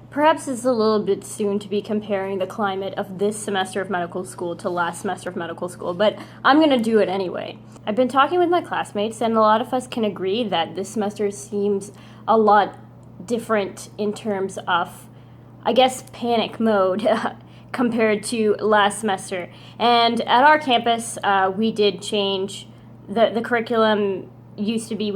Perhaps it's a little bit soon to be comparing the climate of this semester of medical school to last semester of medical school, but I'm going to do it anyway. I've been talking with my classmates, and a lot of us can agree that this semester seems a lot different in terms of, I guess, panic mode compared to last semester. And at our campus, we did change the curriculum. We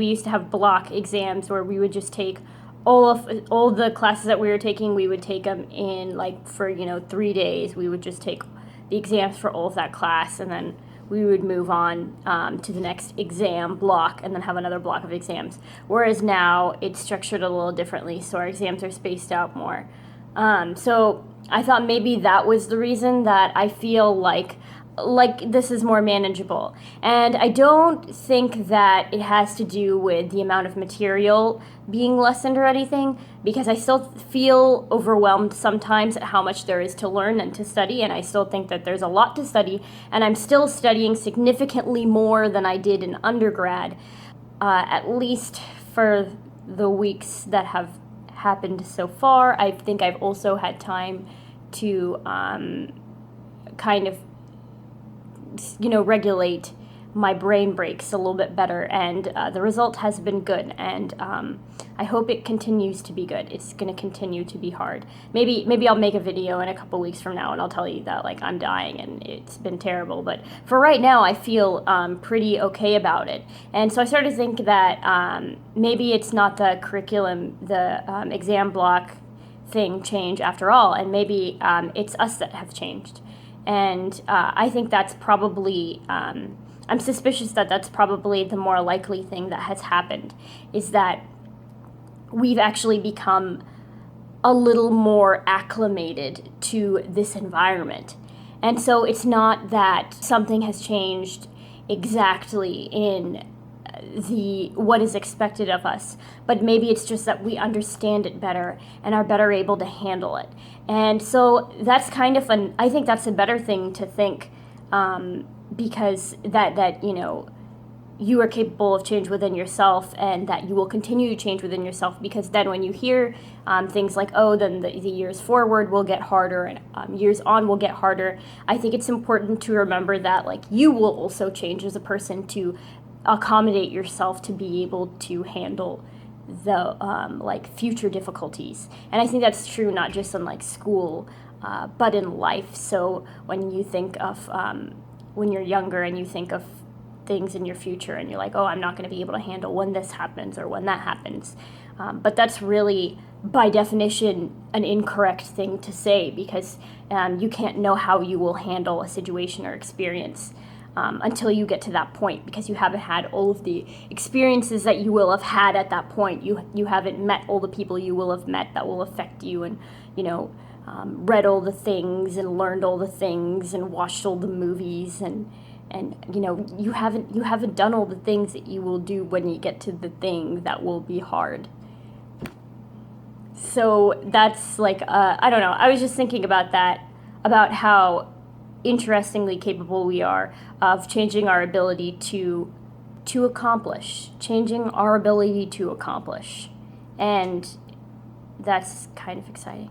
used to have block exams where we would just take all the classes that we were taking. We would take them in for 3 days. We would just take the exams for all of that class, and then we would move on to the next exam block and then have another block of exams. Whereas now it's structured a little differently, so our exams are spaced out more. So I thought maybe that was the reason that I feel like this is more manageable. And I don't think that it has to do with the amount of material being lessened or anything, because I still feel overwhelmed sometimes at how much there is to learn and to study, and I still think that there's a lot to study, and I'm still studying significantly more than I did in undergrad, at least for the weeks that have happened so far. I think I've also had time to kind of regulate my brain breaks a little bit better, and the result has been good, and I hope it continues to be good. It's going to continue to be hard. Maybe I'll make a video in a couple weeks from now and I'll tell you that I'm dying and it's been terrible, but for right now I feel pretty okay about it. And so I started to think that maybe it's not the curriculum, the exam block thing change after all, and maybe it's us that have changed. And I think that's probably, I'm suspicious that that's probably the more likely thing that has happened, is that we've actually become a little more acclimated to this environment. And so it's not that something has changed exactly in what is expected of us, but maybe it's just that we understand it better and are better able to handle it. And so that's kind of I think that's a better thing to think, because that you are capable of change within yourself, and that you will continue to change within yourself, because then when you hear things like, oh, then the years forward will get harder and years on will get harder, I think it's important to remember that you will also change as a person to accommodate yourself to be able to handle the future difficulties. And I think that's true not just in school, but in life. So when you think of when you're younger and you think of things in your future and you're like, oh, I'm not going to be able to handle when this happens or when that happens, but that's really by definition an incorrect thing to say, because you can't know how you will handle a situation or experience until you get to that point, because you haven't had all of the experiences that you will have had at that point. You haven't met all the people you will have met that will affect you, and read all the things and learned all the things and watched all the movies, and you haven't done all the things that you will do when you get to the thing that will be hard. So that's I don't know, I was just thinking about that, about how interestingly capable we are of changing our ability to accomplish, and that's kind of exciting.